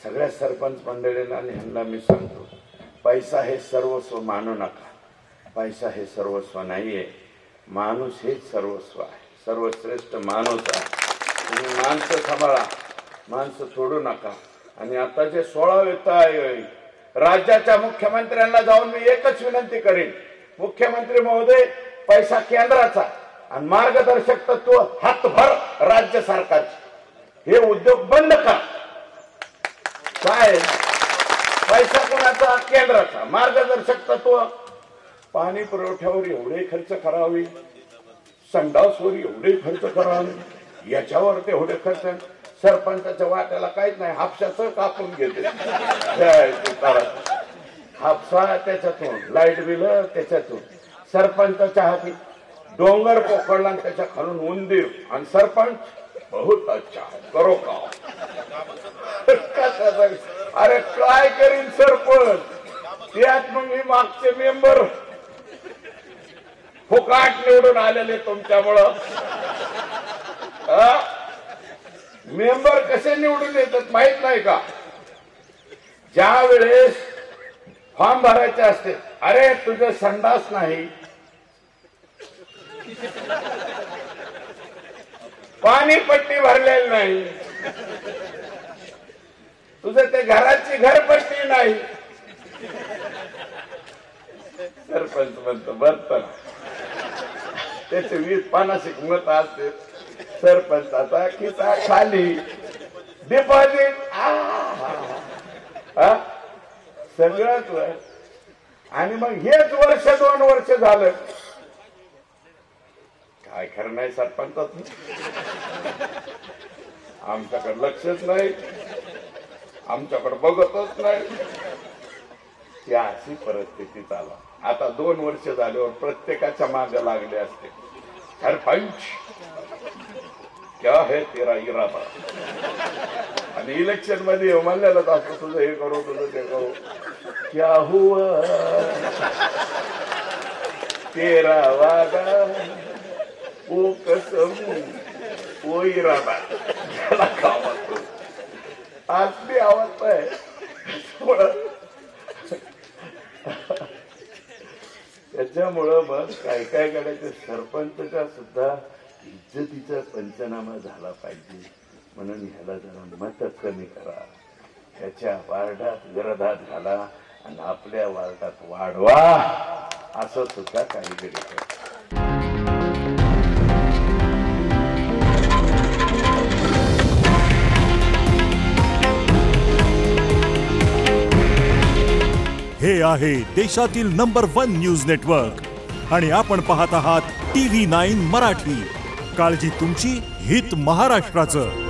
सगळ्या सरपंच मंडळींना आणि ह्यांना मी सांगतो, पैसा हे सर्वस्व मानू नका. पैसा हे सर्वस्व नाहीये, माणूस हेच सर्वस्व आहे. सर्वश्रेष्ठ माणूस आहे. तुम्ही माणसं सांभाळा, माणसं तोडू नका. आणि आता जे 16 वित्त आयोग राज्याच्या मुख्यमंत्र्यांना जाऊन मी एकच विनंती करेन, मुख्यमंत्री महोदय, पैसा केंद्राचा आणि मार्गदर्शक तत्व हातभर राज्य सरकारचे, हे उद्योग बंद करा. काय पैसा कोणाचा? केंद्राचा. मार्गदर्शक तत्व पाणी पुरवठ्यावर एवढे खर्च करावे, संडासवर एवढे खर्च करावे, याच्यावर तेवढे खर्च. सरपंचाच्या वाट्याला काहीच नाही, हापशाचं कापून घेते. हापसा त्याच्यातून, लाईट बिल त्याच्यातून. सरपंचाच्या हाती डोंगर पोखरला आणि त्याच्या खालून उंदीर, आणि सरपंच बहुत अच्छा है, करो काम. अरे काय करीन सरपंच? त्यात मग मी मागचे मेंबर फुकाट निवडून आलेले तुमच्यामुळं. मेंबर कसे निवडून येतात माहित नाही का? ज्या वेळेस फॉर्म भरायचे असते, अरे तुझं संडास नाही, पाणी पट्टी भरलेली नाही, तुझं ते घराची घरपट्टी नाही. सरपंच म्हणतो बरं, त्याचे 20-50 मत असते. सरपंचाचा खिसा खाली, डिपॉझिट सगळंच. आणि मग हेच वर्ष 2 वर्ष झालं, काय खरं नाही सरपंचात. आमच्याकडे लक्षच नाही, आमच्याकडे बघतच नाही. ती अशी परिस्थिती चालू. आता 2 वर्ष झाल्यावर प्रत्येकाच्या मागे लागले असते, सरपंच क्या है तेरा इरादा. आणि इलेक्शन मध्ये म्हणलेलं असं, तुझं हे करू, तुझं ते करू. क्या हुआ तेरा वादा, वो कसम, वो इरादा. त्याला कामात असली अवस्था आहे. त्याच्यामुळं मग काय काय करायचं, सरपंचचा सुद्धा इज्जतीचा पंचनामा झाला पाहिजे. म्हणून ह्याला जरा मत कमी करा, त्याच्या वार्डात विरोधात घाला आणि आपल्या वार्डात वाढवा, असं सुद्धा काही गरज. हे आहे देशातील नंबर 1 न्यूज नेटवर्क आणि आपण पाहत आहात TV9 मराठी. काळजी तुमची, हित महाराष्ट्राचं.